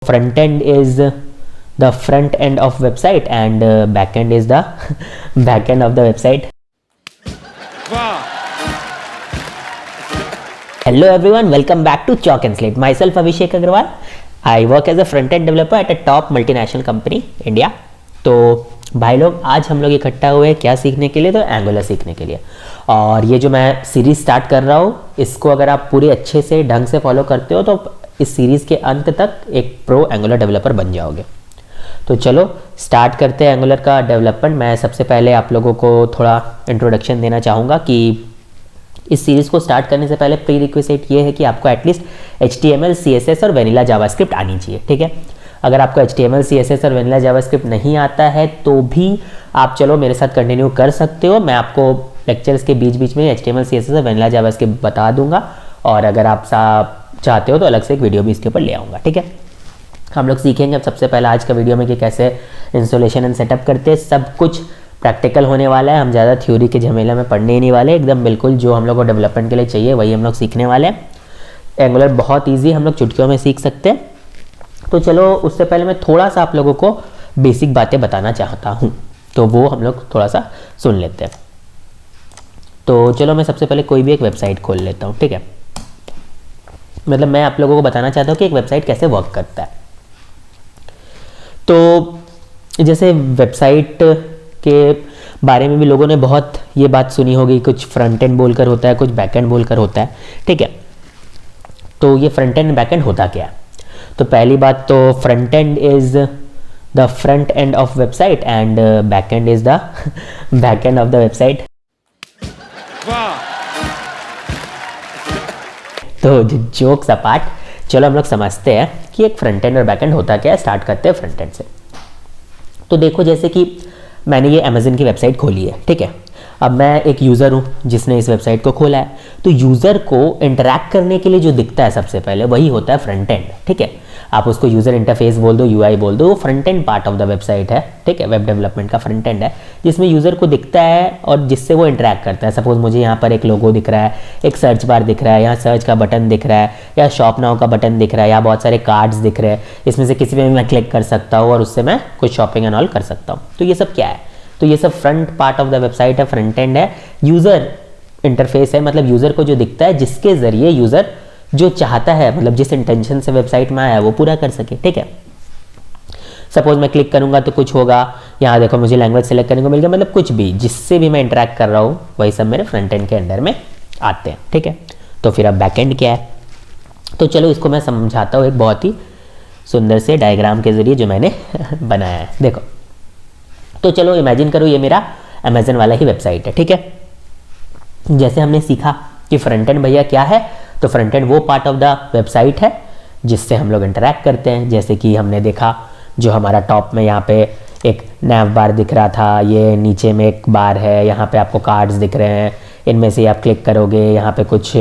Front end is the front end of website and back end is the back end of the website. Hello everyone, welcome back to Chalk and Slate. Myself Abhishek Agarwal. I work as a front end developer at a top multinational company India. तो भाई लोग आज हम लोग इकट्ठा हुए क्या सीखने के लिए, तो एंगुलर सीखने के लिए। और ये जो मैं सीरीज स्टार्ट कर रहा हूँ, इसको अगर आप पूरे अच्छे से ढंग से फॉलो करते हो तो इस सीरीज़ के अंत तक एक प्रो एंगुलर डेवलपर बन जाओगे। तो चलो स्टार्ट करते हैं एंगुलर का डेवलपमेंट। मैं सबसे पहले आप लोगों को थोड़ा इंट्रोडक्शन देना चाहूँगा कि इस सीरीज़ को स्टार्ट करने से पहले प्री रिक्विजिट ये है कि आपको एटलीस्ट HTML, CSS और वेनिला जावास्क्रिप्ट आनी चाहिए, ठीक है। अगर आपको HTML, CSS और वेनिला जावास्क्रिप्ट नहीं आता है तो भी आप चलो मेरे साथ कंटिन्यू कर सकते हो। मैं आपको लेक्चर्स के बीच बीच में HTML, CSS और वेनिला जावास्क्रिप्ट बता दूंगा, और अगर आप चाहते हो तो अलग से एक वीडियो भी इसके ऊपर ले आऊँगा, ठीक है। हम लोग सीखेंगे अब सबसे पहले आज का वीडियो में कि कैसे इंस्टॉलेशन एंड सेटअप करते हैं। सब कुछ प्रैक्टिकल होने वाला है, हम ज़्यादा थ्योरी के झमेले में पढ़ने ही नहीं वाले, एकदम बिल्कुल जो हम लोग को डेवलपमेंट के लिए चाहिए वही हम लोग सीखने वाले हैं। एंगुलर बहुत ईजी, हम लोग चुटकियों में सीख सकते हैं। तो चलो उससे पहले मैं थोड़ा सा आप लोगों को बेसिक बातें बताना चाहता हूँ, तो वो हम लोग थोड़ा सा सुन लेते हैं। तो चलो मैं सबसे पहले कोई भी एक वेबसाइट खोल लेता हूँ, ठीक है। मतलब मैं आप लोगों को बताना चाहता हूँ कि एक वेबसाइट कैसे वर्क करता है। तो जैसे वेबसाइट के बारे में भी लोगों ने बहुत ये बात सुनी होगी, कुछ फ्रंट एंड बोलकर होता है, कुछ बैक एंड बोलकर होता है, ठीक है। तो ये फ्रंट एंड बैक एंड होता क्या है? तो पहली बात तो front end is the front end of website and back and is the back end of the website. तो जोक्स अपार्ट, चलो हम लोग समझते हैं कि एक फ्रंट एंड और बैक एंड होता क्या है। स्टार्ट करते हैं फ्रंट एंड से। तो देखो जैसे कि मैंने ये अमेज़न की वेबसाइट खोली है, ठीक है। अब मैं एक यूज़र हूँ जिसने इस वेबसाइट को खोला है, तो यूज़र को इंटरैक्ट करने के लिए जो दिखता है सबसे पहले वही होता है फ्रंट एंड, ठीक है। आप उसको यूज़र इंटरफेस बोल दो, UI बोल दो, वो front end part of the website है, ठीक है। वेब डेवलपमेंट का फ्रंट एंड है जिसमें यूज़र को दिखता है और जिससे वो इंटरैक्ट करता है। सपोज मुझे यहाँ पर एक लोगो दिख रहा है, एक सर्च बार दिख रहा है, यहाँ सर्च का बटन दिख रहा है, या शॉप नाउ का बटन दिख रहा है, या बहुत सारे कार्ड्स दिख रहे हैं। इसमें से किसी पे भी मैं क्लिक कर सकता हूँ और उससे मैं कुछ शॉपिंग एंड ऑल कर सकता हूँ। तो ये सब क्या है? तो ये सब front part of the website है, फ्रंट एंड है। यूज़र इंटरफेस है, मतलब यूज़र को जो दिखता है जिसके ज़रिए यूज़र जो चाहता है, मतलब जिस इंटेंशन से वेबसाइट में आया है वो पूरा कर सके, ठीक है। सपोज मैं क्लिक करूंगा तो कुछ होगा, यहाँ देखो मुझे लैंग्वेज सेलेक्ट करने को मिल गया, मतलब कुछ भी जिससे भी मैं इंटरैक्ट कर रहा हूँ वही सब मेरे फ्रंट एंड के अंडर में आते हैं, ठीक है। तो फिर अब बैक एंड क्या है? तो चलो इसको मैं समझाता हूँ एक बहुत ही सुंदर से डायग्राम के जरिए जो मैंने बनाया है। देखो, तो चलो इमेजिन करो ये मेरा अमेजन वाला ही वेबसाइट है, ठीक है। जैसे हमने सीखा कि फ्रंट एंड भैया क्या है, तो फ्रंट एंड वो पार्ट ऑफ द वेबसाइट है जिससे हम लोग इंटरैक्ट करते हैं। जैसे कि हमने देखा जो हमारा टॉप में यहाँ पे एक नैव बार दिख रहा था, ये नीचे में एक बार है, यहाँ पे आपको कार्ड्स दिख रहे हैं, इनमें से आप क्लिक करोगे, यहाँ पे कुछ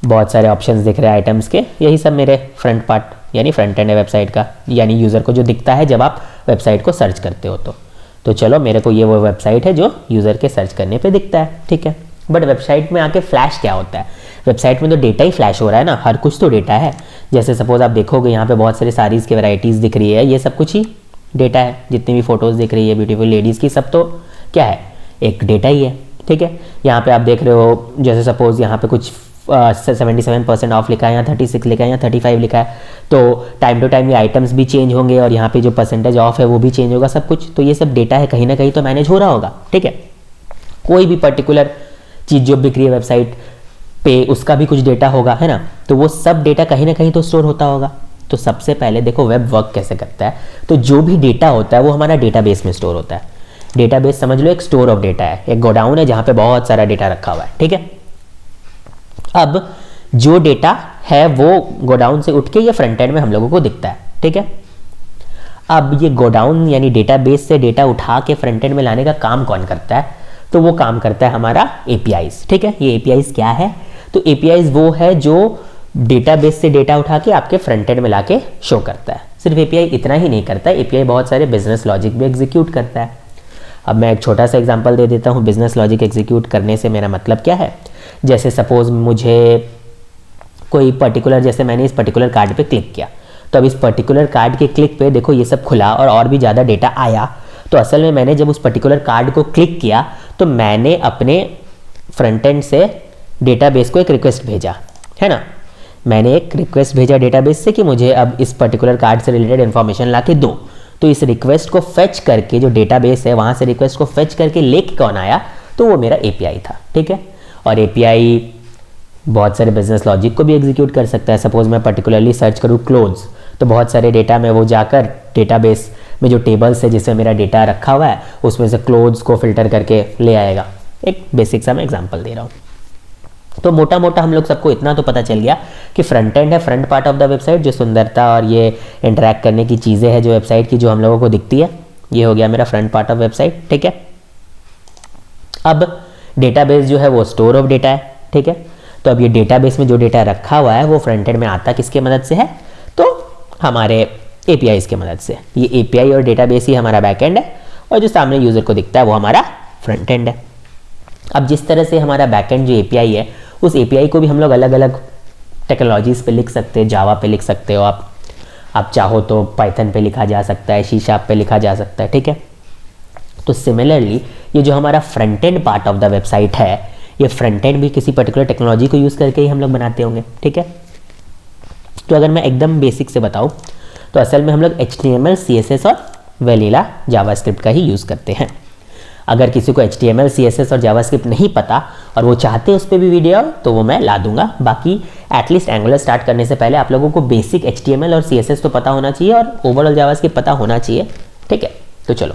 बहुत सारे ऑप्शंस दिख रहे हैं आइटम्स के। यही सब मेरे फ्रंट पार्ट यानी फ्रंट एंड है वेबसाइट का, यानी यूज़र को जो दिखता है जब आप वेबसाइट को सर्च करते हो। तो चलो मेरे को ये वो वेबसाइट है जो यूज़र के सर्च करने पे दिखता है, ठीक है। बट वेबसाइट में आके फ्लैश क्या होता है? वेबसाइट में तो डेटा ही फ्लैश हो रहा है ना, हर कुछ तो डेटा है। जैसे सपोज आप देखोगे यहाँ पे बहुत सारे साड़ीज़ की वैरायटीज़ दिख रही है, ये सब कुछ ही डेटा है। जितनी भी फोटोज़ दिख रही है ब्यूटीफुल लेडीज़ की, सब तो क्या है? एक डेटा ही है, ठीक है। यहाँ पे आप देख रहे हो, जैसे सपोज यहाँ पे कुछ 77% ऑफ लिखा है, यहाँ 36 लिखा है, यहाँ 35 लिखा है। तो टाइम टू टाइम ये आइटम्स भी चेंज होंगे और यहाँ पे जो परसेंटेज ऑफ है वो भी चेंज होगा, सब कुछ। तो ये सब डेटा है, कहीं ना कहीं तो मैनेज हो रहा होगा, ठीक है। कोई भी पर्टिकुलर चीज़ जो बिक रही है वेबसाइट पे उसका भी कुछ डेटा होगा, है ना। तो वो सब डेटा कहीं ना कहीं तो स्टोर होता होगा। तो सबसे पहले देखो वेब वर्क कैसे करता है। तो जो भी डेटा होता है वो हमारा डेटाबेस में स्टोर होता है। डेटाबेस समझ लो एक स्टोर ऑफ डेटा है, एक गोडाउन है जहाँ पे बहुत सारा डेटा रखा हुआ है, ठीक है। अब जो डेटा है वो गोडाउन से उठ के ये फ्रंट एंड में हम लोगों को दिखता है, ठीक है। अब ये गोडाउन यानी डेटाबेस से डेटा उठा के फ्रंट एंड में लाने का काम कौन करता है? तो वो काम करता है हमारा APIs, ठीक है। ये APIs क्या है? तो APIs वो है जो डेटाबेस से डेटा उठा के आपके फ्रंट एंड में लाके शो करता है। सिर्फ API इतना ही नहीं करता है, API बहुत सारे बिजनेस लॉजिक भी एग्जीक्यूट करता है। अब मैं एक छोटा सा एग्जांपल दे देता हूँ। बिजनेस लॉजिक एग्जीक्यूट करने से मेरा मतलब क्या है? जैसे सपोज मुझे कोई पर्टिकुलर, जैसे मैंने इस पर्टिकुलर कार्ड पे क्लिक किया तो अब इस पर्टिकुलर कार्ड के क्लिक पे देखो ये सब खुला और भी ज़्यादा डेटा आया। तो असल में मैंने जब उस पर्टिकुलर कार्ड को क्लिक किया तो मैंने अपने फ्रंट एंड से डेटाबेस को एक रिक्वेस्ट भेजा, है ना। मैंने एक रिक्वेस्ट भेजा डेटाबेस से कि मुझे अब इस पर्टिकुलर कार्ड से रिलेटेड इन्फॉर्मेशन ला के दो। तो इस रिक्वेस्ट को फेच करके, जो डेटाबेस है वहाँ से रिक्वेस्ट को फेच करके लेके कौन आया, तो वो मेरा एपीआई था, ठीक है। और एपीआई बहुत सारे बिजनेस लॉजिक को भी एग्जीक्यूट कर सकता है। सपोज मैं पर्टिकुलरली सर्च करूँ क्लोथ्स, तो बहुत सारे डेटा में वो जाकर डेटाबेस में जो टेबल्स है जिसमें मेरा डेटा रखा हुआ है उसमें से क्लोथ्स को फिल्टर करके ले आएगा। एक बेसिक सा मैं एग्जांपल दे रहा हूँ। तो मोटा मोटा हम लोग सबको इतना तो पता चल गया कि फ्रंट एंड है, front part of the website, जो सुंदरता और ये इंटरेक्ट करने की चीज़ें हैं जो वेबसाइट की जो हम लोगों को दिखती है, ये हो गया मेरा फ्रंट पार्ट ऑफ वेबसाइट, ठीक है। अब डेटाबेस जो है वो स्टोर ऑफ डेटा है, ठीक है। तो अब ये डेटाबेस में जो डेटा रखा हुआ है वो फ्रंट एंड में आता किसके मदद से है, तो हमारे एपीआई की मदद से। ये एपीआई और डेटाबेस ही हमारा बैक एंड है और जो सामने यूज़र को दिखता है वो हमारा फ्रंट एंड है। अब जिस तरह से हमारा बैक एंड जो एपीआई है, उस एपीआई को भी हम लोग अलग अलग टेक्नोलॉजीज़ पे लिख सकते हैं। जावा पे लिख सकते हो आप चाहो तो पाइथन पे लिखा जा सकता है, सी शार्प पे लिखा जा सकता है, ठीक है। तो सिमिलरली ये जो हमारा front end part of the website है, ये फ्रंट एंड भी किसी पर्टिकुलर टेक्नोलॉजी को यूज़ करके ही हम लोग बनाते होंगे, ठीक है। तो अगर मैं एकदम बेसिक से बताऊँ तो असल में हम लोग HTML, CSS और वैनिला जावास्क्रिप्ट का ही यूज़ करते हैं। अगर किसी को HTML, CSS और जावास्क्रिप्ट नहीं पता और वो चाहते हैं उस पर भी वीडियो, तो वो मैं ला दूंगा। बाकी एटलीस्ट एंगुलर स्टार्ट करने से पहले आप लोगों को बेसिक HTML और CSS तो पता होना चाहिए और ओवरऑल जावास्क्रिप्ट पता होना चाहिए, ठीक है। तो चलो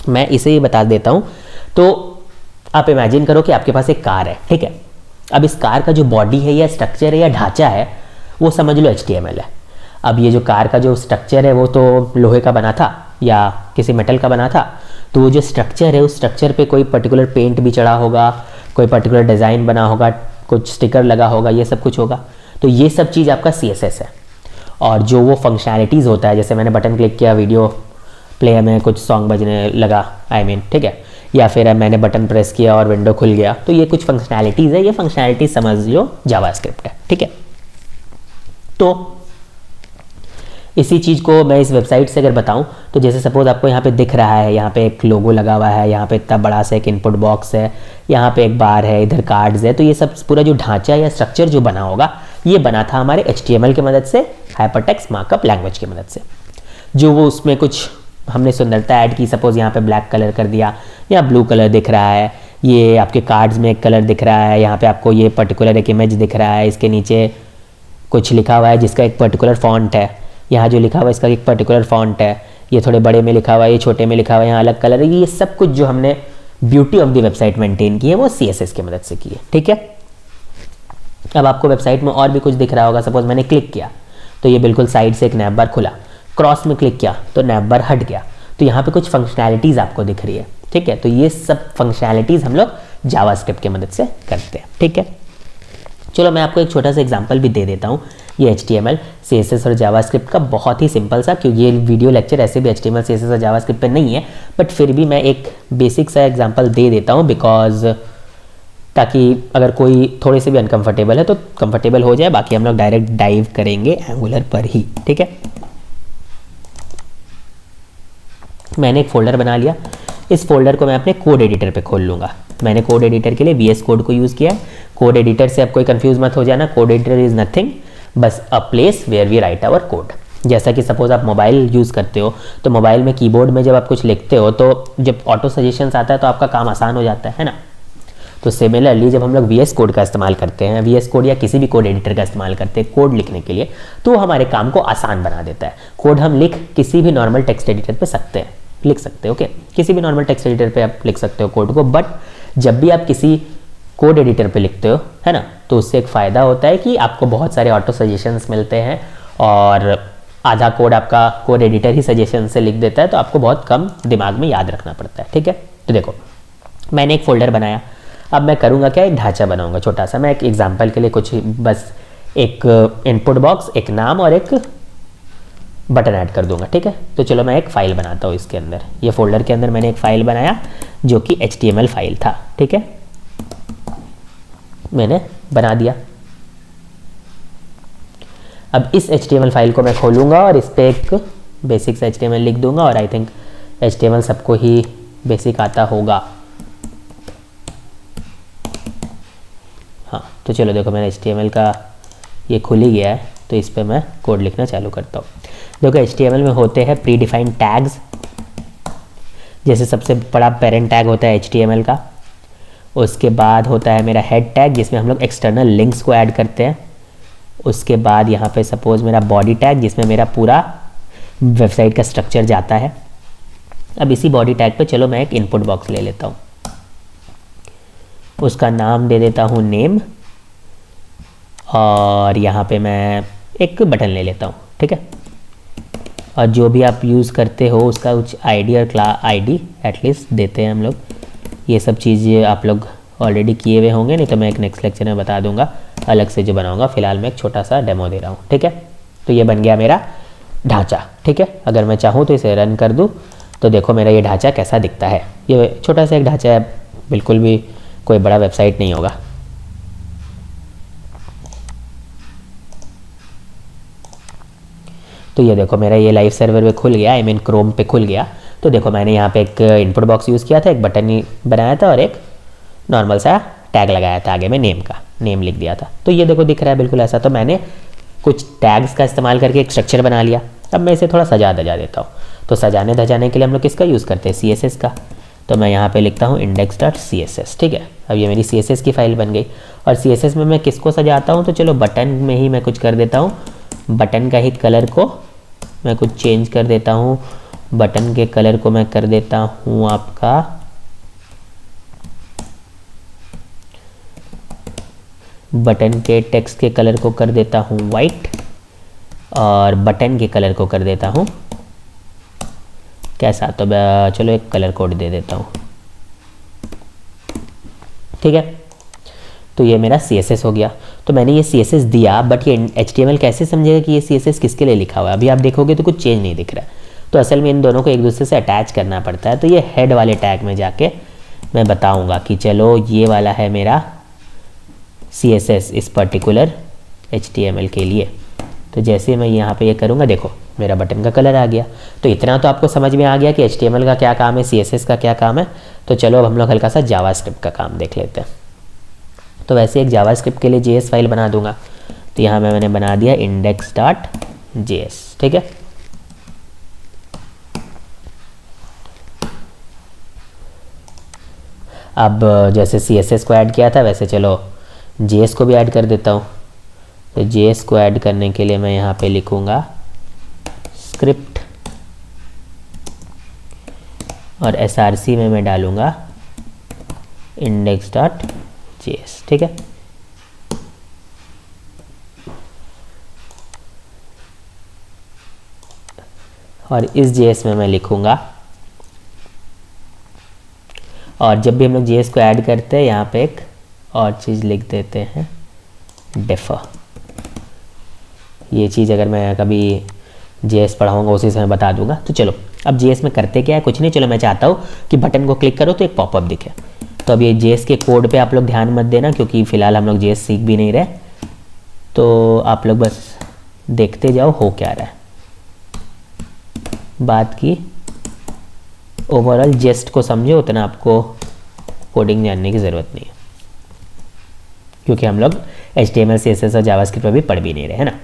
मैं इसे ही बता देता हूँ। तो आप इमेजिन करो कि आपके पास एक कार है, ठीक है। अब इस कार का जो बॉडी है या स्ट्रक्चर है या ढांचा है वो समझ लो HTML है। अब ये जो कार का जो स्ट्रक्चर है वो तो लोहे का बना था या किसी मेटल का बना था, तो वो जो स्ट्रक्चर है उस स्ट्रक्चर पे कोई पर्टिकुलर पेंट भी चढ़ा होगा, कोई पर्टिकुलर डिज़ाइन बना होगा, कुछ स्टिकर लगा होगा, ये सब कुछ होगा। तो ये सब चीज़ आपका CSS है। और जो वो फंक्शनैलिटीज़ होता है, जैसे मैंने बटन क्लिक किया, वीडियो प्लेयर में कुछ सॉन्ग बजने लगा, ठीक है, या फिर मैंने बटन प्रेस किया और विंडो खुल गया, तो ये कुछ फंक्शनैलिटीज़ है। ये फंक्शनैलिटीज़ समझ लो जावास्क्रिप्ट है, ठीक है। तो इसी चीज़ को मैं इस वेबसाइट से अगर बताऊं तो जैसे सपोज आपको यहाँ पे दिख रहा है, यहाँ पे एक लोगो लगा हुआ है, यहाँ पे इतना बड़ा सा एक इनपुट बॉक्स है, यहाँ पे एक बार है, इधर कार्ड्स है। तो ये सब पूरा जो ढांचा या स्ट्रक्चर जो बना होगा ये बना था हमारे HTML की मदद से, हाइपरटेक्स्ट मार्कअप लैंग्वेज की मदद से। जो वो उसमें कुछ हमने सुंदरता ऐड की, सपोज यहाँ पे ब्लैक कलर कर दिया, यहाँ ब्लू कलर दिख रहा है, ये आपके कार्ड्स में एक कलर दिख रहा है, यहाँ पे आपको ये पर्टिकुलर एक इमेज दिख रहा है, इसके नीचे कुछ लिखा हुआ है जिसका एक पर्टिकुलर फॉन्ट है, यहाँ जो लिखा हुआ है इसका एक पर्टिकुलर फॉन्ट है, ये थोड़े बड़े में लिखा हुआ है, ये छोटे में लिखा हुआ है, यहाँ अलग कलर है। ये सब कुछ जो हमने beauty of the website maintain की है वो CSS की मदद से की है, ठीक है। अब आपको वेबसाइट में और भी कुछ दिख रहा होगा। सपोज मैंने क्लिक किया तो ये बिल्कुल साइड से एक नैप बार खुला, क्रॉस में क्लिक किया तो नैप बार हट गया। तो यहाँ पे कुछ फंक्शनैलिटीज़ आपको दिख रही है, ठीक है। तो ये सब फंक्शनैलिटीज़ हम लोग जावास्क्रिप्ट की मदद से करते हैं, ठीक है। चलो मैं आपको एक छोटा सा एग्जांपल भी दे देता हूँ। ये HTML, CSS और जावास्क्रिप्ट का बहुत ही सिंपल सा, क्योंकि ये वीडियो लेक्चर ऐसे भी HTML, CSS और जावास्क्रिप्ट पे नहीं है, बट फिर भी मैं एक बेसिक सा एग्जांपल दे देता हूँ बिकॉज ताकि अगर कोई थोड़े से भी अनकंफर्टेबल है तो कंफर्टेबल हो जाए। बाकी हम लोग डायरेक्ट डाइव करेंगे एंगुलर पर ही, ठीक है। मैंने एक फोल्डर बना लिया, इस फोल्डर को मैं अपने कोड एडिटर पे खोल लूँगा। मैंने कोड एडिटर के लिए VS कोड को यूज़ किया है। कोड एडिटर से अब कोई कंफ्यूज मत हो जाना, कोड एडिटर इज़ नथिंग बस a place where we write our code. जैसा कि सपोज आप मोबाइल यूज़ करते हो तो मोबाइल में कीबोर्ड में जब आप कुछ लिखते हो तो जब ऑटो सजेशंस आता है तो आपका काम आसान हो जाता है ना। तो सिमिलरली जब हम लोग VS कोड का इस्तेमाल करते हैं, VS कोड या किसी भी कोड एडिटर का इस्तेमाल करते हैं कोड लिखने के लिए, तो हमारे काम को आसान बना देता है। कोड हम किसी भी नॉर्मल टेक्स्ट एडिटर पे लिख सकते हैं, ओके। किसी भी नॉर्मल टेक्स्ट एडिटर पे आप लिख सकते हो कोड को, बट जब भी आप किसी कोड एडिटर पे लिखते हो, है ना, तो उससे एक फ़ायदा होता है कि आपको बहुत सारे ऑटो सजेशंस मिलते हैं और आधा कोड आपका कोड एडिटर ही सजेशन से लिख देता है, तो आपको बहुत कम दिमाग में याद रखना पड़ता है, ठीक है। तो देखो मैंने एक फोल्डर बनाया, अब मैं करूँगा क्या, एक ढांचा बनाऊँगा छोटा सा। मैं एक एग्जाम्पल के लिए कुछ बस एक इनपुट बॉक्स, एक नाम और एक बटन ऐड कर दूंगा, ठीक है। तो चलो मैं एक फ़ाइल बनाता हूँ इसके अंदर। ये फोल्डर के अंदर मैंने एक फ़ाइल बनाया जो कि HTML फाइल था, ठीक है। मैंने बना दिया। अब इस HTML फाइल को मैं खोलूँगा और इस पर एक बेसिक सा HTML लिख दूंगा, और आई थिंक HTML सबको ही बेसिक आता होगा। हाँ, तो चलो देखो मेरा HTML का ये खुल ही गया है, तो इस पर मैं कोड लिखना चालू करता हूँ। देखो HTML में होते हैं प्री डिफाइंड टैग्स, जैसे सबसे बड़ा पेरेंट टैग होता है HTML का। उसके बाद होता है मेरा हेड टैग, जिसमें हम लोग एक्सटर्नल लिंक्स को ऐड करते हैं। उसके बाद यहाँ पे सपोज मेरा बॉडी टैग, जिसमें मेरा पूरा वेबसाइट का स्ट्रक्चर जाता है। अब इसी बॉडी टैग पे चलो मैं एक इनपुट बॉक्स ले लेता हूँ, उसका नाम दे देता हूँ नेम, और यहाँ पे मैं एक बटन ले लेता हूँ, ठीक है। और जो भी आप यूज़ करते हो उसका कुछ आईडी और क्लास आईडी एटलीस्ट देते हैं हम लोग। ये सब चीज़ें आप लोग ऑलरेडी किए हुए होंगे, नहीं तो मैं एक नेक्स्ट लेक्चर में बता दूंगा अलग से जो बनाऊंगा। फिलहाल मैं एक छोटा सा डेमो दे रहा हूँ, ठीक है। तो ये बन गया मेरा ढांचा, ठीक है। अगर मैं चाहूँ तो इसे रन कर दूँ तो देखो मेरा ये ढांचा कैसा दिखता है। ये छोटा सा एक ढांचा है, बिल्कुल भी कोई बड़ा वेबसाइट नहीं होगा। तो ये देखो मेरा ये लाइव सर्वर पे खुल गया, आई मीन क्रोम पे खुल गया। तो देखो मैंने यहाँ पे एक इनपुट बॉक्स यूज़ किया था, एक बटन ही बनाया था और एक नॉर्मल सा टैग लगाया था, आगे में नेम का नेम लिख दिया था। तो ये देखो दिख रहा है बिल्कुल ऐसा। तो मैंने कुछ टैग्स का इस्तेमाल करके एक स्ट्रक्चर बना लिया। अब मैं इसे थोड़ा सजा धजा देता हूँ। तो सजाने धजाने के लिए हम लोग किसका यूज़ करते हैं, CSS का। तो मैं यहाँ पे लिखता हूँ index.css, ठीक है। अब ये मेरी CSS की फाइल बन गई। और CSS में मैं किसको सजाता हूँ, तो चलो बटन में ही मैं कुछ कर देता हूँ। बटन का ही कलर को मैं कुछ चेंज कर देता हूँ। बटन के कलर को मैं कर देता हूँ आपका बटन के टेक्स्ट के कलर को कर देता हूँ वाइट, और बटन के कलर को कर देता हूँ कैसा, तो चलो एक कलर कोड दे देता हूँ, ठीक है। तो ये मेरा CSS हो गया। तो मैंने ये CSS दिया, बट ये HTML कैसे समझेगा कि ये CSS किसके लिए लिखा हुआ है। अभी आप देखोगे तो कुछ चेंज नहीं दिख रहा है। तो असल में इन दोनों को एक दूसरे से अटैच करना पड़ता है। तो ये हेड वाले टैग में जाके मैं बताऊंगा कि चलो ये वाला है मेरा CSS इस पर्टिकुलर HTML के लिए। तो जैसे मैं यहाँ पे ये करूँगा, देखो मेरा बटन का कलर आ गया। तो इतना तो आपको समझ में आ गया कि HTML का क्या काम है, CSS का क्या काम है। तो चलो अब हम लोग हल्का सा जावास्क्रिप्ट का काम देख लेते हैं। तो वैसे एक जावास्क्रिप्ट के लिए JS फाइल बना दूंगा। तो यहाँ मैंने बना दिया index.js, ठीक है। अब जैसे CSS को ऐड किया था वैसे चलो JS को भी ऐड कर देता हूँ। तो JS को ऐड करने के लिए मैं यहाँ पे लिखूँगा स्क्रिप्ट, और src में मैं डालूँगा index.js, ठीक है। और इस JS में मैं लिखूँगा, और जब भी हम लोग JS को ऐड करते हैं यहाँ पे एक और चीज़ लिख देते हैं डेफर। ये चीज़ अगर मैं कभी JS पढ़ाऊँगा उसी से मैं बता दूंगा। तो चलो अब JS में करते क्या है, कुछ नहीं। चलो मैं चाहता हूँ कि बटन को क्लिक करो तो एक पॉपअप दिखे। तो अब ये JS के कोड पे आप लोग ध्यान मत देना, क्योंकि फ़िलहाल हम लोग JS सीख भी नहीं रहे। तो आप लोग बस देखते जाओ हो क्या रहा है। बात की ओवरऑल जेस्ट को समझो, उतना आपको कोडिंग जानने की ज़रूरत नहीं है, क्योंकि हम लोग HTML CSS और जावास्क्रिप्ट पर भी पढ़ भी नहीं रहे, है ना।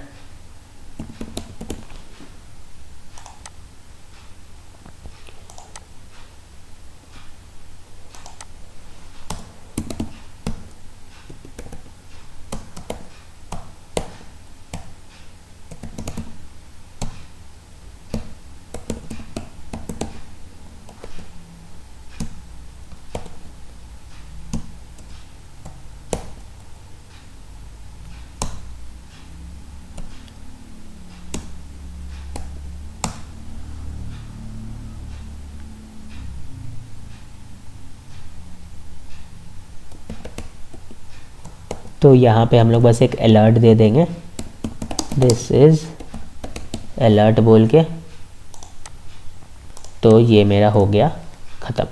तो यहाँ पे हम लोग बस एक अलर्ट दे देंगे, दिस इज़ अलर्ट बोल के। तो ये मेरा हो गया ख़त्म।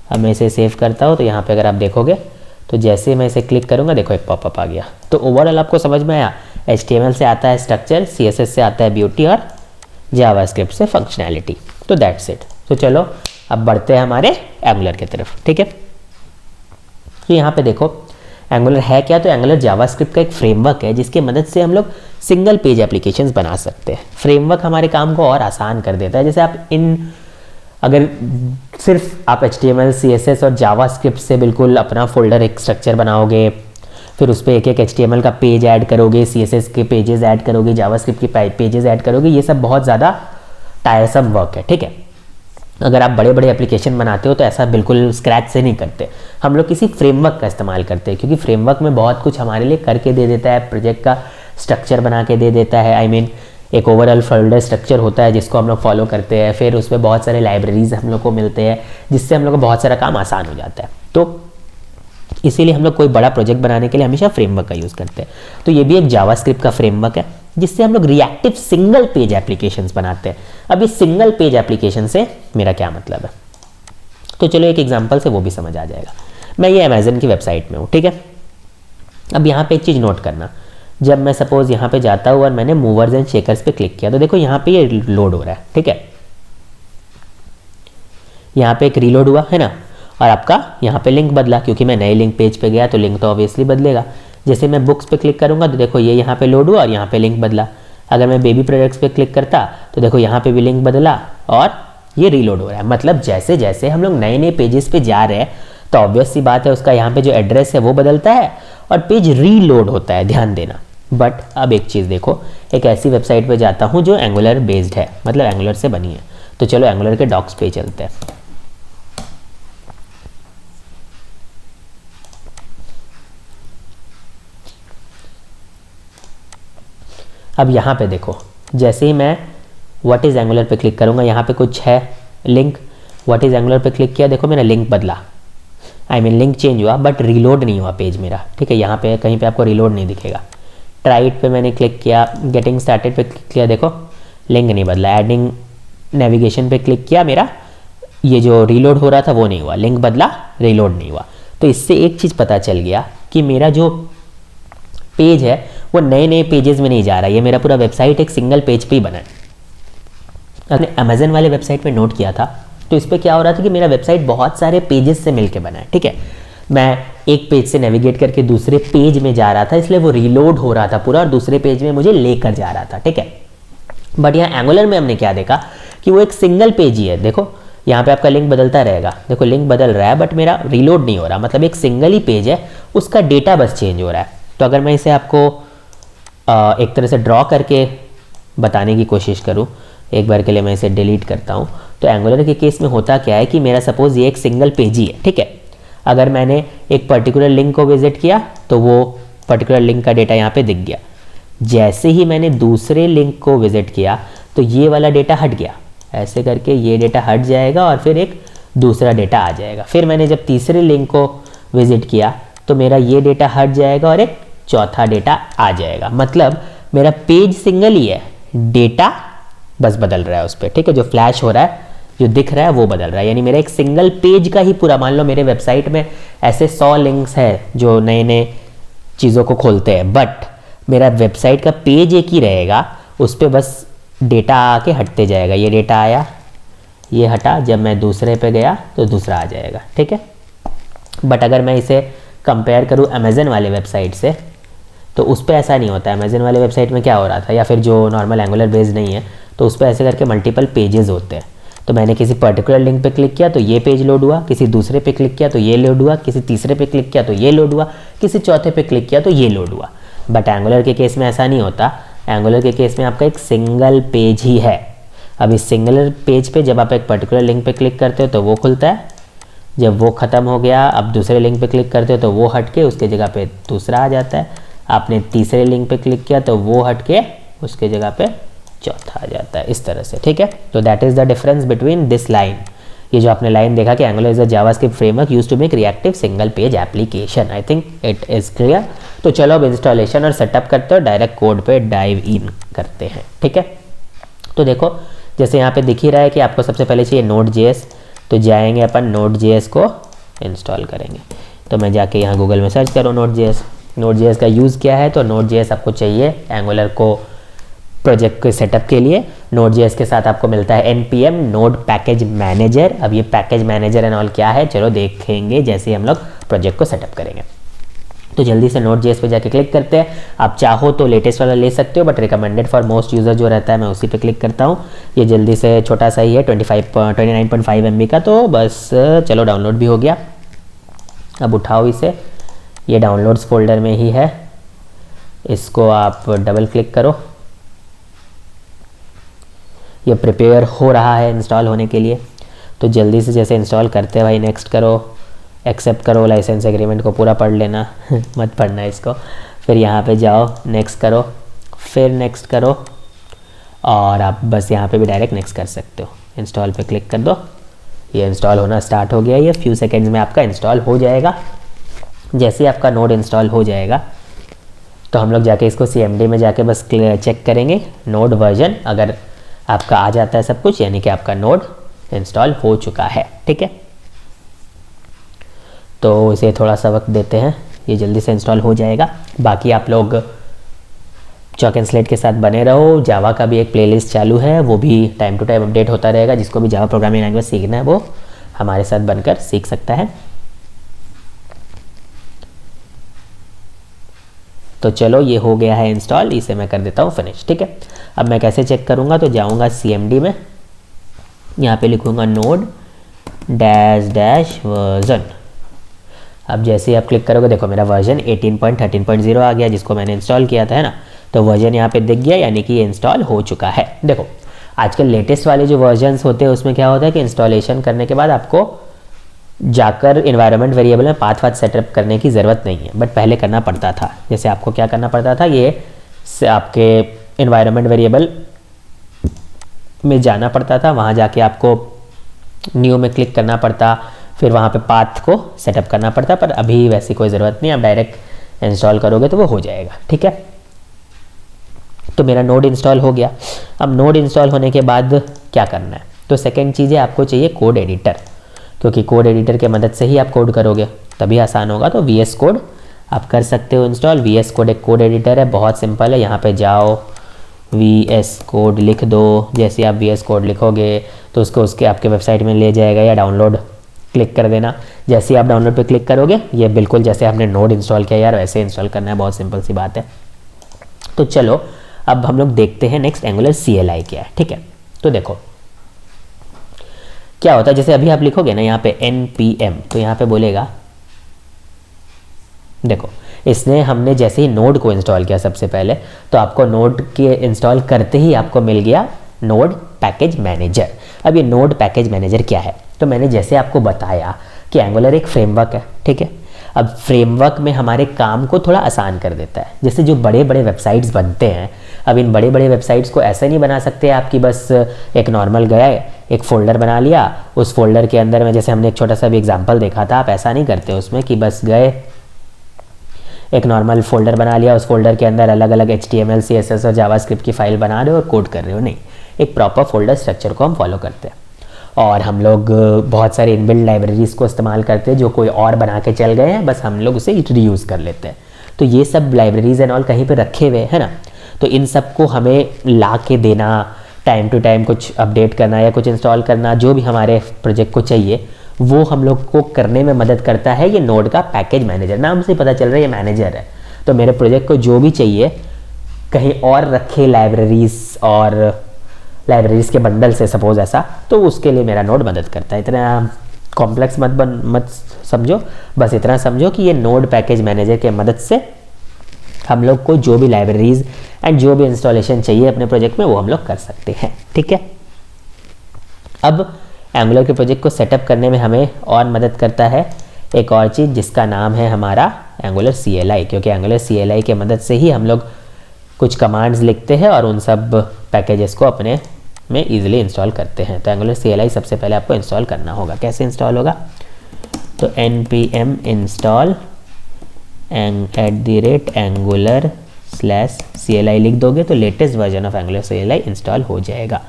अब मैं इसे सेव करता हूँ। तो यहाँ पे अगर आप देखोगे तो जैसे मैं इसे क्लिक करूँगा, देखो एक पॉपअप आ गया। तो ओवरऑल आपको समझ में आया HTML से आता है स्ट्रक्चर, CSS से आता है ब्यूटी और जावास्क्रिप्ट से फंक्शनैलिटी। तो दैट्स इट। तो चलो अब बढ़ते हैं हमारे एंगुलर की तरफ, ठीक है। तो यहाँ पे देखो एंगुलर है क्या, तो एंगुलर जावास्क्रिप्ट का एक फ्रेमवर्क है जिसकी मदद से हम लोग सिंगल पेज एप्लीकेशंस बना सकते हैं। फ्रेमवर्क हमारे काम को और आसान कर देता है। जैसे आप अगर सिर्फ आप HTML, CSS और जावास्क्रिप्ट से बिल्कुल अपना फोल्डर एक स्ट्रक्चर बनाओगे, फिर उस पर एक एक HTML का पेज ऐड करोगे, CSS के पेजेस ऐड करोगे, जावास्क्रिप्ट के पेजेस ऐड करोगे, ये सब बहुत ज़्यादा टायरसम वर्क है, ठीक है। अगर आप बड़े बड़े एप्लीकेशन बनाते हो तो ऐसा बिल्कुल स्क्रैच से नहीं करते, हम लोग किसी फ्रेमवर्क का इस्तेमाल करते हैं, क्योंकि फ्रेमवर्क में बहुत कुछ हमारे लिए करके दे देता है, प्रोजेक्ट का स्ट्रक्चर बना के दे देता है। आई मीन एक ओवरऑल फोल्डर स्ट्रक्चर होता है जिसको हम लोग फॉलो करते हैं, फिर उसमें बहुत सारे लाइब्रेरीज हम लोग को मिलते हैं जिससे हम लोग को बहुत सारा काम आसान हो जाता है। तो इसीलिए हम लोग कोई बड़ा प्रोजेक्ट बनाने के लिए हमेशा फ्रेमवर्क का यूज़ करते हैं। तो ये भी एक जावास्क्रिप्ट का फ्रेमवर्क है जिससे हम लोग रिएक्टिव सिंगल पेज एप्लीकेशंस बनाते हैं। अब ये सिंगल पेज एप्लीकेशन से मेरा क्या मतलब है, तो चलो एक एग्जांपल से वो भी समझ आ जाएगा। मैं ये अमेजन की वेबसाइट में हूँ, ठीक है। अब यहाँ पे एक चीज़ नोट करना, जब मैं सपोज यहाँ पे जाता हूँ और मैंने मूवर्स एंड शेकर्स पे क्लिक किया तो देखो यहाँ पे ये लोड हो रहा है, ठीक है। यहाँ पे एक रीलोड हुआ है ना, और आपका यहाँ पे लिंक बदला, क्योंकि मैं नए लिंक पेज पे गया तो लिंक तो ऑब्वियसली बदलेगा। जैसे मैं बुक्स पे क्लिक करूँगा तो देखो ये यहाँ पे लोड हुआ और यहाँ पे लिंक बदला। अगर मैं बेबी प्रोडक्ट्स पे क्लिक करता तो देखो यहाँ पे भी लिंक बदला और ये रीलोड हो रहा है। मतलब जैसे जैसे हम लोग नए नए पेजेस पे जा रहे हैं तो ऑब्वियस सी बात है उसका यहाँ पे जो एड्रेस है वो बदलता है और पेज रीलोड होता है, ध्यान देना। बट अब एक चीज़ देखो, एक ऐसी वेबसाइट पे जाता हूँ जो एंगुलर बेस्ड है, मतलब एंगुलर से बनी है। तो चलो एंगुलर के डॉक्स पे चलते हैं। अब यहाँ पे देखो, जैसे ही मैं व्हाट इज़ एंगुलर पे क्लिक करूँगा, यहाँ पे कुछ है लिंक, व्हाट इज़ एंगुलर पे क्लिक किया, देखो मेरा लिंक बदला, आई मीन लिंक चेंज हुआ, बट रीलोड नहीं हुआ पेज मेरा, ठीक है। यहाँ पे कहीं पे आपको रीलोड नहीं दिखेगा। ट्राई इट पे मैंने क्लिक किया, गेटिंग स्टार्टेड पे क्लिक किया, देखो लिंक नहीं बदला। एडिंग नेविगेशन पे क्लिक किया, मेरा ये जो रीलोड हो रहा था वो नहीं हुआ, लिंक बदला, रीलोड नहीं हुआ। तो इससे एक चीज़ पता चल गया कि मेरा जो पेज है वो नए नए पेजेस में नहीं जा रहा है, ये मेरा पूरा वेबसाइट एक सिंगल पेज पे ही बना है। आपने अमेजन वाले वेबसाइट में नोट किया था तो इस पर क्या हो रहा था कि मेरा वेबसाइट बहुत सारे पेजेस से मिलके बना है, ठीक है। मैं एक पेज से नेविगेट करके दूसरे पेज में जा रहा था, इसलिए वो रीलोड हो रहा था पूरा और दूसरे पेज में मुझे लेकर जा रहा था, ठीक है। बट यहाँ एंगुलर में हमने क्या देखा कि वो एक सिंगल पेज ही है। देखो यहाँ पे आपका लिंक बदलता रहेगा, देखो लिंक बदल रहा है बट मेरा रीलोड नहीं हो रहा, मतलब एक सिंगल ही पेज है, उसका डेटा बस चेंज हो रहा है। तो अगर मैं इसे आपको एक तरह से ड्रॉ करके बताने की कोशिश करूँ, एक बार के लिए मैं इसे डिलीट करता हूँ। तो एंगुलर के केस में होता क्या है कि मेरा सपोज ये एक सिंगल पेज ही है, ठीक है। अगर मैंने एक पर्टिकुलर लिंक को विजिट किया तो वो पर्टिकुलर लिंक का डेटा यहाँ पे दिख गया। जैसे ही मैंने दूसरे लिंक को विजिट किया तो ये वाला डेटा हट गया, ऐसे करके ये डेटा हट जाएगा और फिर एक दूसरा डेटा आ जाएगा। फिर मैंने जब तीसरे लिंक को विजिट किया तो मेरा ये डेटा हट जाएगा और एक चौथा डेटा आ जाएगा। मतलब मेरा पेज सिंगल ही है, डेटा बस बदल रहा है उस पर, ठीक है। जो फ्लैश हो रहा है, जो दिख रहा है वो बदल रहा है। यानी मेरा एक सिंगल पेज का ही पूरा, मान लो मेरे वेबसाइट में ऐसे 100 लिंक्स है जो नए नए चीज़ों को खोलते हैं, बट मेरा वेबसाइट का पेज एक ही रहेगा, उस पर बस डेटा आके हटते जाएगा। ये डेटा आया, ये हटा, जब मैं दूसरे पे गया तो दूसरा आ जाएगा, ठीक है। बट अगर मैं इसे कंपेयर करूँ अमेजन वाले वेबसाइट से तो उस पर ऐसा नहीं होता है। अमेजन वाले वेबसाइट में क्या हो रहा था, या फिर जो नॉर्मल एंगुलर बेस्ड नहीं है तो उस पर ऐसे करके मल्टीपल पेजेस होते हैं। तो मैंने किसी पर्टिकुलर लिंक पे क्लिक किया तो ये पेज लोड हुआ, किसी दूसरे पे क्लिक किया तो ये लोड हुआ, किसी तीसरे पे क्लिक किया तो ये लोड हुआ, किसी चौथे पे क्लिक किया तो ये लोड हुआ। बट एंगुलर के केस में ऐसा नहीं होता। एंगुलर के केस में आपका एक सिंगल पेज ही है। अब इस सिंगल पेज पे जब आप एक पर्टिकुलर लिंक पे क्लिक करते हो तो वो खुलता है, जब वो ख़त्म हो गया अब दूसरे लिंक पे क्लिक करते हो तो वो हट के उसके जगह पे दूसरा आ जाता है। आपने तीसरे लिंक पे क्लिक किया तो वो हट के उसके जगह पे चौथा आ जाता है, इस तरह से, ठीक है। तो that is the difference between this line. ये जो आपने लाइन देखा कि Angular is a JavaScript framework used to make reactive single page application. I think it is clear. तो चलो अब इंस्टॉलेशन और सेटअप करते हो, डायरेक्ट कोड पे डाइव इन करते हैं, ठीक है। तो देखो जैसे यहाँ पे दिख ही रहा है कि आपको सबसे पहले चाहिए Node.js, तो जाएंगे अपन Node.js को इंस्टॉल करेंगे। तो मैं जाके यहाँ गूगल में सर्च करूँ Node.js, नोड जेएस का यूज़ क्या है, तो नोड जेएस आपको चाहिए एंगुलर को प्रोजेक्ट के सेटअप के लिए। नोड जेएस के साथ आपको मिलता है npm नोड पैकेज मैनेजर। अब ये पैकेज मैनेजर एंड ऑल क्या है, चलो देखेंगे जैसे ही हम लोग प्रोजेक्ट को सेटअप करेंगे। तो जल्दी से नोड जेएस पे जाके क्लिक करते हैं। आप चाहो तो लेटेस्ट वाला ले सकते हो, but recommended for most user जो रहता है मैं उसी पे क्लिक करता हूँ। ये जल्दी से छोटा सा ही है 29.5 MB का, तो बस चलो डाउनलोड भी हो गया। अब उठाओ इसे, ये डाउनलोड्स फोल्डर में ही है, इसको आप डबल क्लिक करो। ये प्रिपेयर हो रहा है इंस्टॉल होने के लिए, तो जल्दी से जैसे इंस्टॉल करते हैं भाई नेक्स्ट करो, एक्सेप्ट करो, लाइसेंस एग्रीमेंट को पूरा पढ़ लेना मत पढ़ना इसको। फिर यहाँ पे जाओ, नेक्स्ट करो, फिर नेक्स्ट करो, और आप बस यहाँ पे भी डायरेक्ट नेक्स्ट कर सकते हो। इंस्टॉल पे क्लिक कर दो, ये इंस्टॉल होना स्टार्ट हो गया। ये फ्यू सेकेंड्स में आपका इंस्टॉल हो जाएगा। जैसे ही आपका नोड इंस्टॉल हो जाएगा तो हम लोग जाके इसको CMD में जाके बस चेक करेंगे नोड वर्जन। अगर आपका आ जाता है सब कुछ, यानी कि आपका नोड इंस्टॉल हो चुका है। ठीक है, तो इसे थोड़ा सा वक्त देते हैं, ये जल्दी से इंस्टॉल हो जाएगा। बाकी आप लोग चॉक एंड स्लेट के साथ बने रहो। जावा का भी एक प्लेलिस्ट चालू है, वो भी टाइम टू टाइम अपडेट होता रहेगा। जिसको भी जावा प्रोग्रामिंग लैंग्वेज सीखना है वो हमारे साथ बनकर सीख सकता है। तो चलो ये हो गया है इंस्टॉल, इसे मैं कर देता हूँ फिनिश। ठीक है, अब मैं कैसे चेक करूँगा, तो जाऊँगा CMD में, यहाँ पे लिखूँगा नोड डैश वर्जन। अब जैसे ही आप क्लिक करोगे देखो मेरा वर्जन 18.13.0 आ गया, जिसको मैंने इंस्टॉल किया था, है ना। तो वर्जन यहाँ पे दिख गया, यानी कि ये इंस्टॉल हो चुका है। देखो आजकल लेटेस्ट वाले जो वर्जन्स होते हैं उसमें क्या होता है कि इंस्टॉलेशन करने के बाद आपको जाकर इन्वायरमेंट वेरिएबल में पाथ सेटअप करने की ज़रूरत नहीं है, बट पहले करना पड़ता था। जैसे आपको क्या करना पड़ता था, ये आपके इन्वायरमेंट वेरिएबल में जाना पड़ता था, वहाँ जाके आपको न्यू में क्लिक करना पड़ता, फिर वहाँ पे पाथ को सेटअप करना पड़ता। पर अभी वैसी कोई ज़रूरत नहीं, आप डायरेक्ट इंस्टॉल करोगे तो वो हो जाएगा। ठीक है, तो मेरा नोड इंस्टॉल हो गया। अब नोड इंस्टॉल होने के बाद क्या करना है, तो सेकेंड चीज़ है आपको चाहिए कोड एडिटर, क्योंकि कोड एडिटर के मदद से ही आप कोड करोगे तभी आसान होगा। तो VS कोड आप कर सकते हो इंस्टॉल। VS कोड एक कोड एडिटर है, बहुत सिंपल है। यहाँ पे जाओ, VS कोड लिख दो। जैसे आप VS कोड लिखोगे तो उसको उसके आपके वेबसाइट में ले जाएगा, या डाउनलोड क्लिक कर देना। जैसे ही आप डाउनलोड पे क्लिक करोगे ये बिल्कुल जैसे आपने नोड इंस्टॉल किया यार वैसे इंस्टॉल करना है, बहुत सिंपल सी बात है। तो चलो अब हम लोग देखते हैं नेक्स्ट एंगुलर CLI क्या है। ठीक है, तो देखो क्या होता है, जैसे अभी आप लिखोगे ना यहाँ पे npm, तो यहाँ पे बोलेगा, देखो इसने हमने जैसे ही नोड को इंस्टॉल किया सबसे पहले, तो आपको नोड के इंस्टॉल करते ही आपको मिल गया नोड पैकेज मैनेजर। अब ये नोड पैकेज मैनेजर क्या है, तो मैंने जैसे आपको बताया कि एंगुलर एक फ्रेमवर्क है। ठीक है, अब फ्रेमवर्क में हमारे काम को थोड़ा आसान कर देता है। जैसे जो बड़े बड़े वेबसाइट्स बनते हैं, अब इन बड़े बड़े वेबसाइट्स को ऐसा नहीं बना सकते आप कि बस एक नॉर्मल गए एक फ़ोल्डर बना लिया, उस फोल्डर के अंदर में, जैसे हमने एक छोटा सा भी एग्जांपल देखा था, आप ऐसा नहीं करते उसमें कि बस गए एक नॉर्मल फोल्डर बना लिया, उस फोल्डर के अंदर अलग अलग HTML CSS और जावास्क्रिप्ट की फाइल बना रहे हो और कोड कर रहे हो। नहीं, एक प्रॉपर फोल्डर स्ट्रक्चर को हम फॉलो करते हैं। और हम लोग बहुत सारे इनबिल्ट लाइब्रेरीज़ को इस्तेमाल करते हैं जो कोई और बना के चल गए हैं, बस हम लोग उसे रीयूज़ कर लेते हैं। तो ये सब लाइब्रेरीज एंड ऑल कहीं पे रखे हुए हैं ना, तो इन सब को हमें ला के देना, टाइम टू टाइम कुछ अपडेट करना या कुछ इंस्टॉल करना, जो भी हमारे प्रोजेक्ट को चाहिए वो हम लोग को करने में मदद करता है ये नोड का पैकेज मैनेजर। नाम से पता चल रहा है ये मैनेजर है। तो मेरे प्रोजेक्ट को जो भी चाहिए कहीं और रखे लाइब्रेरीज और लाइब्रेरीज के बंडल से सपोज ऐसा, तो उसके लिए मेरा नोड मदद करता है। इतना कॉम्प्लेक्स मत समझो, बस इतना समझो कि ये नोड पैकेज मैनेजर के मदद से हम लोग को जो भी लाइब्रेरीज एंड जो भी इंस्टॉलेशन चाहिए अपने प्रोजेक्ट में वो हम लोग कर सकते हैं। ठीक है, अब एंगुलर के प्रोजेक्ट को सेटअप करने में हमें और मदद करता है एक और चीज़ जिसका नाम है हमारा एंगुलर CLI, क्योंकि एंगुलर CLI के मदद से ही हम लोग कुछ कमांड्स लिखते हैं और उन सब पैकेजेस को अपने में ईजिली इंस्टॉल करते हैं। तो एंगुलर CLI सबसे पहले आपको इंस्टॉल करना होगा। कैसे इंस्टॉल होगा, तो npm install @angular/CLI लिख दोगे तो latest version of angular CLI install हो जाएगा।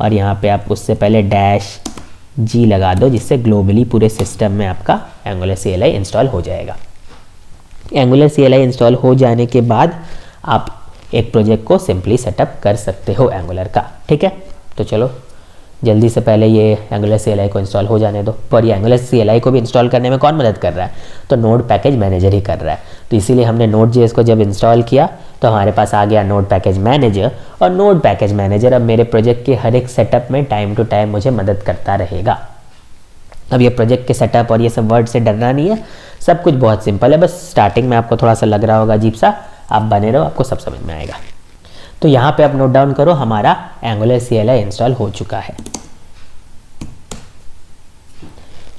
और यहाँ पे आप उससे पहले -G लगा दो, जिससे ग्लोबली पूरे सिस्टम में आपका एंगुलर CLI इंस्टॉल हो जाएगा। एंगुलर CLI इंस्टॉल हो जाने के बाद आप एक प्रोजेक्ट को सिंपली सेटअप कर सकते हो एंगुलर का, ठीक है। तो चलो जल्दी से पहले ये एंगुलर CLI को इंस्टॉल हो जाने दो। पर ये एंगुलर CLI को भी इंस्टॉल करने में कौन मदद कर रहा है, तो नोड पैकेज मैनेजर ही कर रहा है। तो इसीलिए हमने Node.js को जब इंस्टॉल किया तो हमारे पास आ गया नोड पैकेज मैनेजर, और नोड पैकेज मैनेजर अब मेरे प्रोजेक्ट के हर एक सेटअप में टाइम टू टाइम मुझे मदद करता रहेगा। अब ये प्रोजेक्ट के सेटअप और ये सब वर्ड से डरना नहीं है, सब कुछ बहुत सिंपल है। बस स्टार्टिंग में आपको थोड़ा सा लग रहा होगा अजीब सा, आप बने रहो, आपको सब समझ में आएगा। तो यहाँ पे आप नोट डाउन करो, हमारा एंगुलर CLI इंस्टॉल हो चुका है।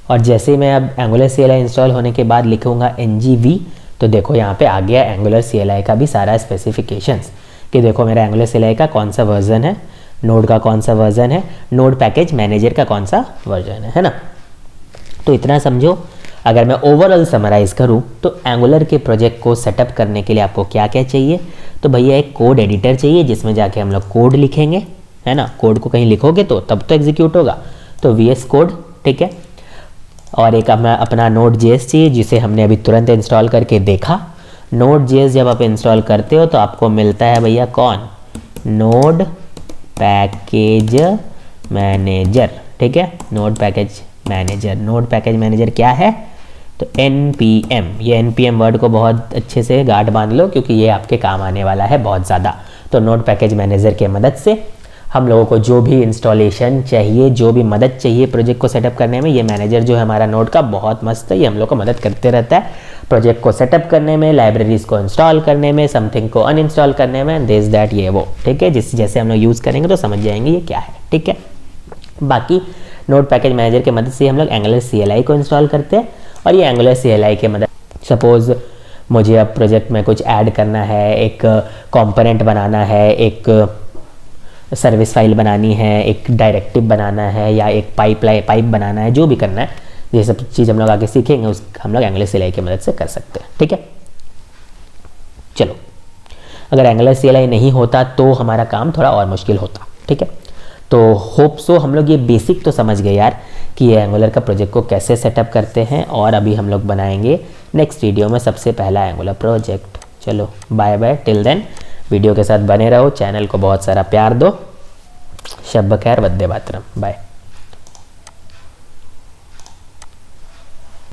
और जैसे ही मैं अब एंगुलर CLI इंस्टॉल होने के बाद लिखूंगा ngv, तो देखो यहाँ पे आ गया एंगुलर CLI का भी सारा स्पेसिफिकेशंस, कि देखो मेरा एंगुलर CLI का कौन सा वर्जन है, नोड का कौन सा वर्जन है, नोड पैकेज मैनेजर का कौन सा वर्जन है ना। तो इतना समझो। अगर मैं ओवरऑल समराइज़ करूं तो एंगुलर के प्रोजेक्ट को सेटअप करने के लिए आपको क्या क्या चाहिए, तो भैया एक कोड एडिटर चाहिए जिसमें जाके हम लोग कोड लिखेंगे, है ना। कोड को कहीं लिखोगे तो तब तो एग्जीक्यूट होगा, तो VS कोड, ठीक है। और एक अपना Node.js चाहिए जिसे हमने अभी तुरंत इंस्टॉल करके देखा। Node.js जब आप इंस्टॉल करते हो तो आपको मिलता है भैया कौन, नोड पैकेज मैनेजर, ठीक है। Node package manager, node package manager क्या है, तो npm, ये npm वर्ड को बहुत अच्छे से गांठ बांध लो क्योंकि ये आपके काम आने वाला है बहुत ज़्यादा। तो नोड पैकेज मैनेजर के मदद से हम लोगों को जो भी इंस्टॉलेशन चाहिए, जो भी मदद चाहिए प्रोजेक्ट को सेटअप करने में, ये मैनेजर जो है हमारा नोड का बहुत मस्त है, ये हम लोग को मदद करते रहता है प्रोजेक्ट को सेटअप करने में, लाइब्रेरीज को इंस्टॉल करने में, समथिंग को अनइंस्टॉल करने में, दिस दैट ये वो, ठीक है। जैसे हम लोग यूज़ करेंगे तो समझ जाएंगे ये क्या है, ठीक है। बाकी नोड पैकेज मैनेजर की मदद से हम लोग एंगुलर CLI को इंस्टॉल करते हैं, और ये एंगुलर CLI के मदद, सपोज़ मुझे अब प्रोजेक्ट में कुछ ऐड करना है, एक कंपोनेंट बनाना है, एक सर्विस फाइल बनानी है, एक डायरेक्टिव बनाना है, या एक पाइप बनाना है, जो भी करना है, ये सब चीज़ हम लोग आगे सीखेंगे, उस हम लोग एंगुलर CLI की मदद से कर सकते हैं, ठीक है। चलो, अगर एंगुलर CLI नहीं होता तो हमारा काम थोड़ा और मुश्किल होता, ठीक है। तो होप सो हम लोग ये बेसिक तो समझ गए यार कि ये एंगुलर का प्रोजेक्ट को कैसे सेटअप करते हैं, और अभी हम लोग बनाएंगे नेक्स्ट वीडियो में सबसे पहला एंगुलर प्रोजेक्ट। चलो bye bye, till then video के साथ बने रहो, चैनल को बहुत सारा प्यार दो। शब खैर, वंदे मातरम, बाय।